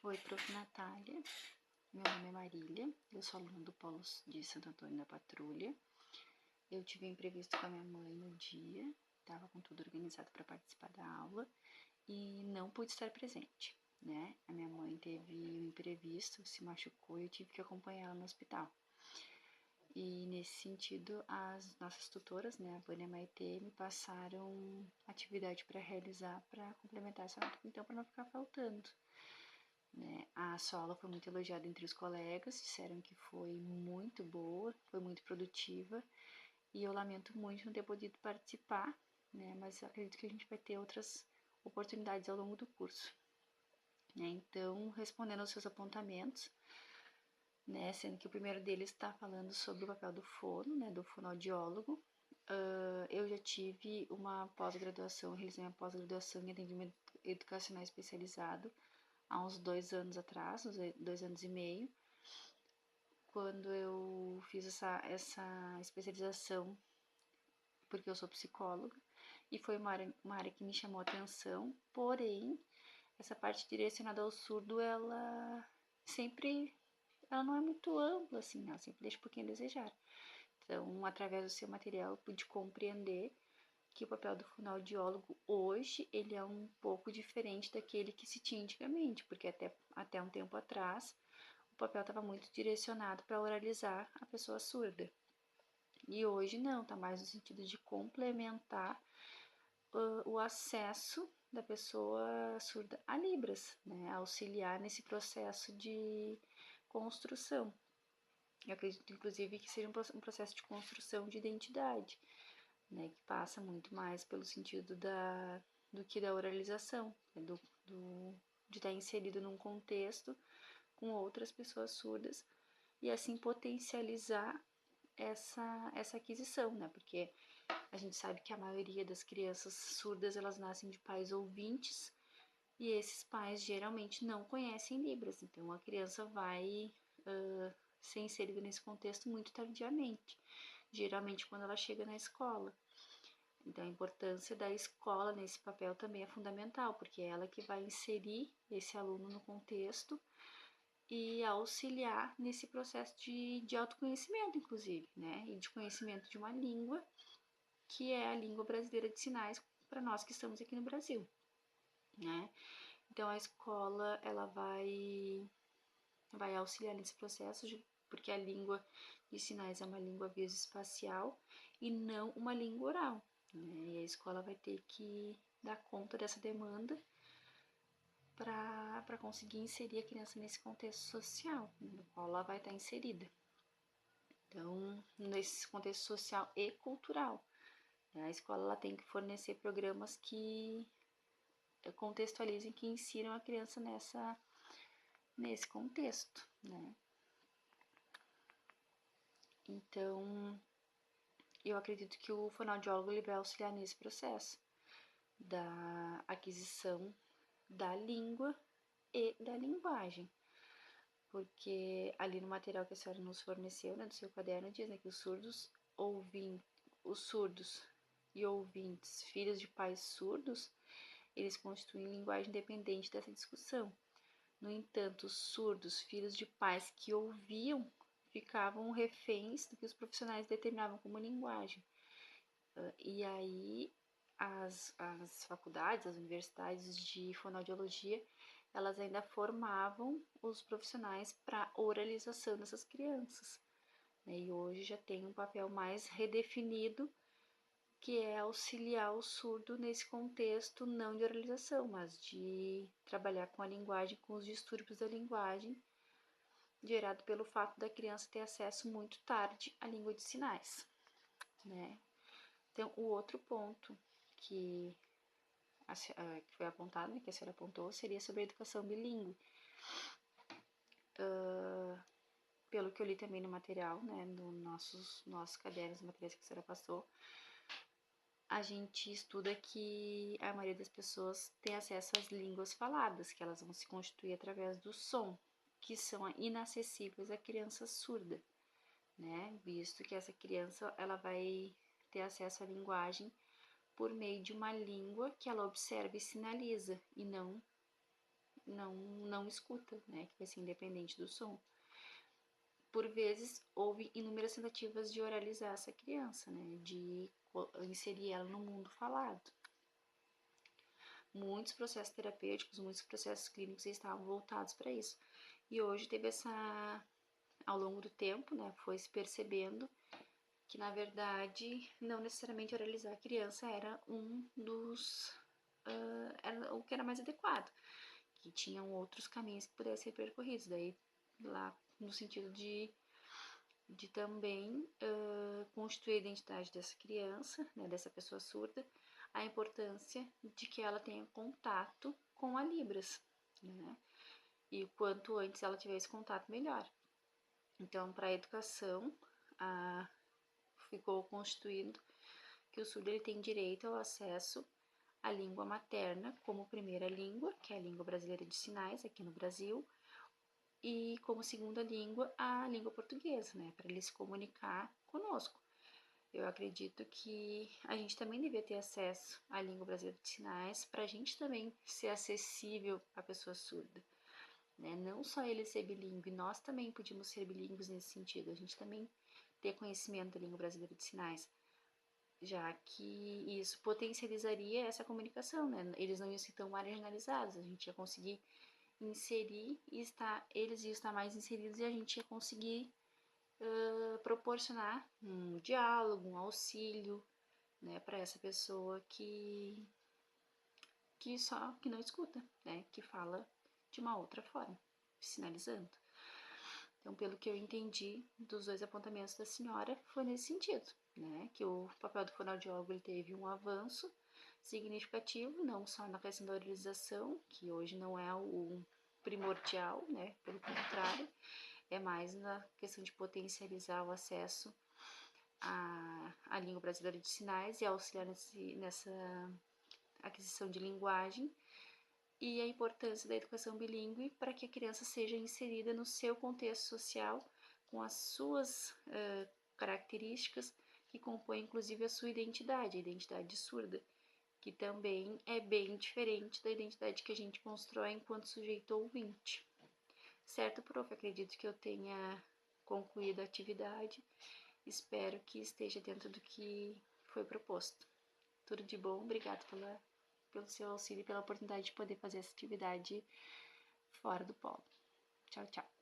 Oi, Prof. Natália. Meu nome é Marília, eu sou aluna do Polo de Santo Antônio da Patrulha. Eu tive um imprevisto com a minha mãe no dia, estava com tudo organizado para participar da aula e não pude estar presente, né? A minha mãe teve um imprevisto, se machucou e eu tive que acompanhá-la no hospital. E nesse sentido, as nossas tutoras, né, a Vânia e a Maitê, me passaram atividade para realizar para complementar essa aula, então para não ficar faltando. Né? A sua aula foi muito elogiada entre os colegas, disseram que foi muito boa, foi muito produtiva e eu lamento muito não ter podido participar, né? Mas acredito que a gente vai ter outras oportunidades ao longo do curso. Né? Então, respondendo aos seus apontamentos, né? Sendo que o primeiro deles está falando sobre o papel do fono, né? Do fonoaudiólogo. Eu já tive uma pós-graduação, realizei uma pós-graduação em atendimento educacional especializado há uns 2 anos atrás, uns 2 anos e meio, quando eu fiz essa especialização, porque eu sou psicóloga, e foi uma área que me chamou a atenção, porém, essa parte direcionada ao surdo, ela não é muito ampla, assim, ela sempre deixa um pouquinho a desejar. Então, através do seu material, eu pude compreender que o papel do fonoaudiólogo hoje, ele é um pouco diferente daquele que se tinha antigamente, porque até um tempo atrás, o papel estava muito direcionado para oralizar a pessoa surda. E hoje não, está mais no sentido de complementar o acesso da pessoa surda a Libras, né? Auxiliar nesse processo de construção. Eu acredito, inclusive, que seja um processo de construção de identidade, né? Que passa muito mais pelo sentido do que da oralização, né? De estar inserido num contexto com outras pessoas surdas e assim potencializar essa aquisição, né? Porque a gente sabe que a maioria das crianças surdas, elas nascem de pais ouvintes e esses pais geralmente não conhecem Libras, então a criança vai ser inserida nesse contexto muito tardiamente, geralmente quando ela chega na escola. Então a importância da escola nesse papel também é fundamental, porque é ela que vai inserir esse aluno no contexto e auxiliar nesse processo de autoconhecimento, inclusive, né? E de conhecimento de uma língua, que é a língua brasileira de sinais para nós que estamos aqui no Brasil, né? Então a escola, ela vai auxiliar nesse processo, porque a língua de sinais é uma língua visoespacial e não uma língua oral, né? E a escola vai ter que dar conta dessa demanda para conseguir inserir a criança nesse contexto social, no qual ela vai estar inserida. Então, nesse contexto social e cultural, né? A escola ela tem que fornecer programas que contextualizem, que insiram a criança nesse contexto, né? Então, eu acredito que o fonoaudiólogo ele vai auxiliar nesse processo da aquisição da língua e da linguagem, porque ali no material que a senhora nos forneceu, né, do seu caderno, diz, né, que os surdos e ouvintes, filhos de pais surdos, eles constituem linguagem independente dessa discussão. No entanto, os surdos, filhos de pais que ouviam, ficavam reféns do que os profissionais determinavam como linguagem. E aí as faculdades, as universidades de fonoaudiologia, elas ainda formavam os profissionais para oralização dessas crianças, né? E hoje já tem um papel mais redefinido, que é auxiliar o surdo nesse contexto não de oralização, mas de trabalhar com a linguagem, com os distúrbios da linguagem, gerado pelo fato da criança ter acesso muito tarde à língua de sinais, né? Então, o outro ponto que foi apontado, né, que a senhora apontou, seria sobre a educação bilíngue. Pelo que eu li também no material, né, no nossos cadernos, materiais que a senhora passou, a gente estuda que a maioria das pessoas tem acesso às línguas faladas, que elas vão se constituir através do som, que são inacessíveis à criança surda, né, visto que essa criança ela vai ter acesso à linguagem por meio de uma língua que ela observa e sinaliza, e não não escuta, né? Que vai ser independente do som. Por vezes, houve inúmeras tentativas de oralizar essa criança, né? De inserir ela no mundo falado. Muitos processos terapêuticos, muitos processos clínicos estavam voltados para isso. E hoje teve ao longo do tempo, né, foi se percebendo que, na verdade, não necessariamente oralizar a criança era era o que era mais adequado, que tinham outros caminhos que pudessem ser percorridos, daí lá no sentido de também constituir a identidade dessa criança, né, dessa pessoa surda, a importância de que ela tenha contato com a Libras, né? E o quanto antes ela tiver esse contato, melhor. Então, para a educação, ficou constituído que o surdo ele tem direito ao acesso à língua materna como primeira língua, que é a língua brasileira de sinais aqui no Brasil, e como segunda língua a língua portuguesa, né, para ele se comunicar conosco. Eu acredito que a gente também devia ter acesso à língua brasileira de sinais para a gente também ser acessível à pessoa surda, né? Não só ele ser bilíngue, nós também podíamos ser bilíngues nesse sentido, a gente também ter conhecimento da língua brasileira de sinais, já que isso potencializaria essa comunicação, né? Eles não iam ser tão marginalizados, a gente ia conseguir inserir e eles iam estar mais inseridos e a gente ia conseguir proporcionar um diálogo, um auxílio, né, para essa pessoa que não escuta, né, que fala de uma outra forma, sinalizando. Então, pelo que eu entendi dos dois apontamentos da senhora, foi nesse sentido, né, que o papel do fonoaudiólogo ele teve um avanço significativo, não só na questão da oralização, que hoje não é o primordial, né, pelo contrário, é mais na questão de potencializar o acesso à língua brasileira de sinais e auxiliar nessa aquisição de linguagem, e a importância da educação bilíngue para que a criança seja inserida no seu contexto social, com as suas características que compõem inclusive a sua identidade, a identidade surda, que também é bem diferente da identidade que a gente constrói enquanto sujeito ouvinte. Certo, prof? Acredito que eu tenha concluído a atividade. Espero que esteja dentro do que foi proposto. Tudo de bom, obrigado pelo seu auxílio e pela oportunidade de poder fazer essa atividade fora do polo. Tchau, tchau.